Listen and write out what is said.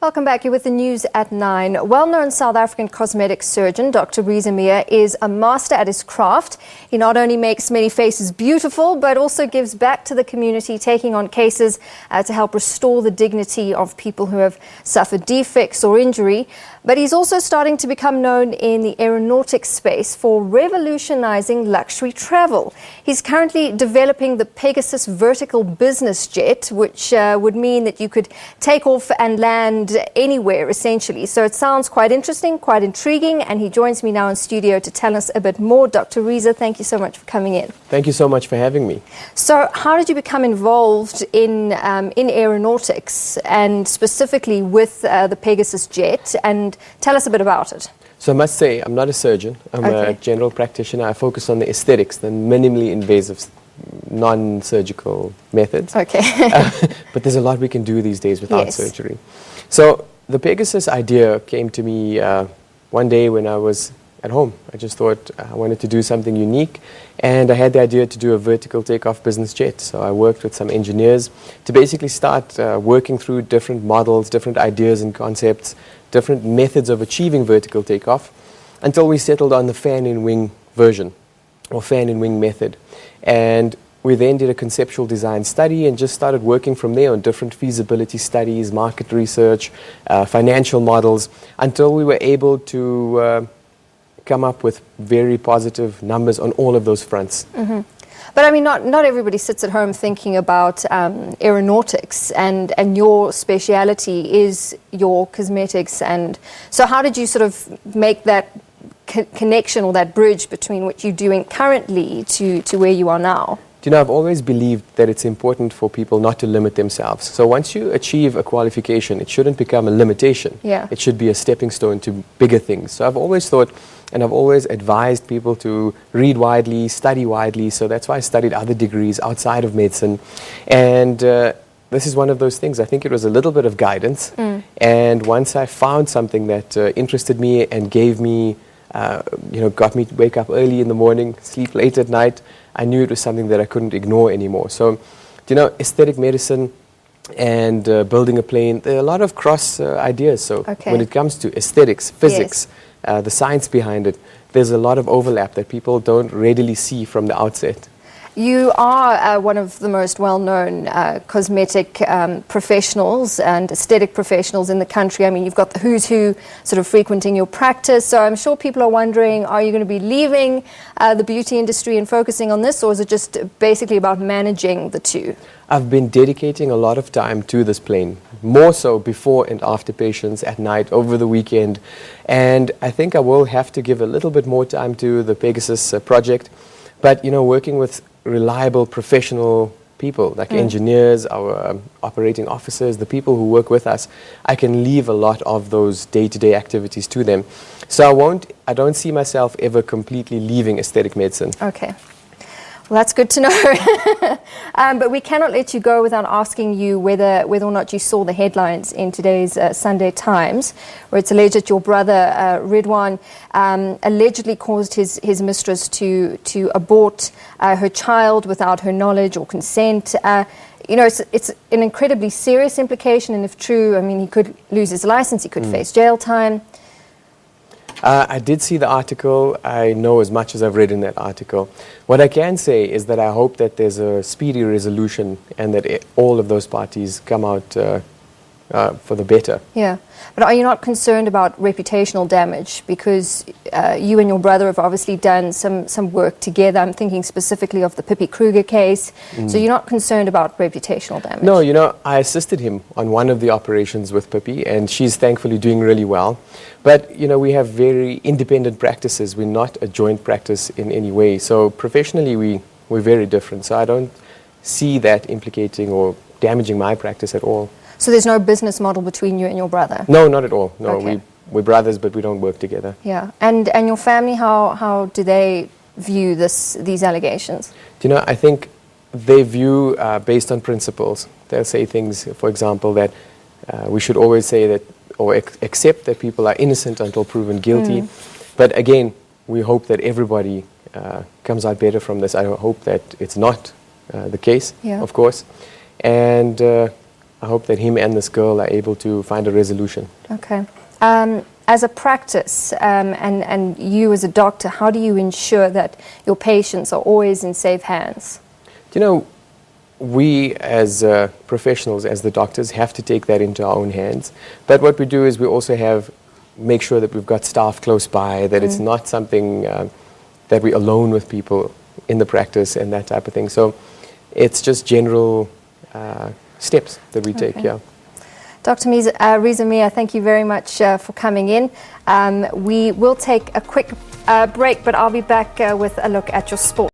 Welcome back. You're with the news at 9. Well-known South African cosmetic surgeon Dr. Reza Mia is a master at his craft. He not only makes many faces beautiful, but also gives back to the community, taking on cases to help restore the dignity of people who have suffered defects or injury. But he's also starting to become known in the aeronautics space for revolutionizing luxury travel. He's currently developing the Pegasus Vertical Business Jet, which would mean that you could take off and land anywhere, essentially. So it sounds quite interesting, quite intriguing, and he joins me now in studio to tell us a bit more. Dr. Reza, thank you so much for coming in. Thank you so much for having me. So how did you become involved in aeronautics, and specifically with the Pegasus Jet, and tell us a bit about it? So I must say, I'm not a surgeon. I'm a general practitioner. I focus on the aesthetics, the minimally invasive, non-surgical methods. Okay. But there's a lot we can do these days without surgery. So the Pegasus idea came to me one day when I was at home. I just thought I wanted to do something unique, and I had the idea to do a vertical takeoff business jet. So I worked with some engineers to basically start working through different models, different ideas and concepts, different methods of achieving vertical takeoff, until we settled on the fan-in-wing version, or fan-in-wing method. And we then did a conceptual design study and just started working from there on different feasibility studies, market research, financial models, until we were able to come up with very positive numbers on all of those fronts. Mm-hmm. But I mean, not everybody sits at home thinking about aeronautics, and your speciality is your cosmetics. And so how did you sort of make that connection, or that bridge between what you're doing currently to where you are now? You know, I've always believed that it's important for people not to limit themselves. So once you achieve a qualification, it shouldn't become a limitation. Yeah. It should be a stepping stone to bigger things. So I've always thought, and I've always advised people to read widely, study widely. So that's why I studied other degrees outside of medicine. And this is one of those things. I think it was a little bit of guidance. And once I found something that interested me and gave me, got me to wake up early in the morning, sleep late at night, I knew it was something that I couldn't ignore anymore. So, aesthetic medicine and building a plane, there are a lot of cross ideas. So when it comes to aesthetics, physics, the science behind it, there's a lot of overlap that people don't readily see from the outset. You are one of the most well-known cosmetic professionals and aesthetic professionals in the country. I mean, you've got the who's who sort of frequenting your practice. So I'm sure people are wondering, are you going to be leaving the beauty industry and focusing on this, or is it just basically about managing the two? I've been dedicating a lot of time to this plane, more so before and after patients, at night, over the weekend. And I think I will have to give a little bit more time to the Pegasus project. But, working with reliable professional people like engineers, our operating officers, the people who work with us, I can leave a lot of those day-to-day activities to them. So I don't see myself ever completely leaving aesthetic medicine. Okay. Well, that's good to know. But we cannot let you go without asking you whether or not you saw the headlines in today's Sunday Times, where it's alleged that your brother, Ridwan, allegedly caused his mistress to abort her child without her knowledge or consent. It's an incredibly serious implication, and if true, I mean, he could lose his license, he could face jail time. I did see the article. I know as much as I've read in that article. What I can say is that I hope that there's a speedy resolution and that all of those parties come out for the better. Yeah. But are you not concerned about reputational damage? Because you and your brother have obviously done some work together. I'm thinking specifically of the Pippi Kruger case. So you're not concerned about reputational damage? No, I assisted him on one of the operations with Pippi, and she's thankfully doing really well. But, we have very independent practices. We're not a joint practice in any way. So professionally, we're very different. So I don't see that implicating or damaging my practice at all. So there's no business model between you and your brother? No, not at all. No, we're brothers, but we don't work together. Yeah. And your family, how do they view these allegations? I think they view based on principles. They'll say things, for example, that we should always say that, or accept that people are innocent until proven guilty. But again, we hope that everybody comes out better from this. I hope that it's not the case, of course. And I hope that him and this girl are able to find a resolution. Okay. As a practice, and you as a doctor, how do you ensure that your patients are always in safe hands? You know, we as professionals, as the doctors, have to take that into our own hands. But what we do is we also make sure that we've got staff close by, that it's not something that we're alone with people in the practice and that type of thing. So it's just general steps that we take, yeah. Dr. Reza Mia, thank you very much for coming in. We will take a quick break, but I'll be back with a look at your sport.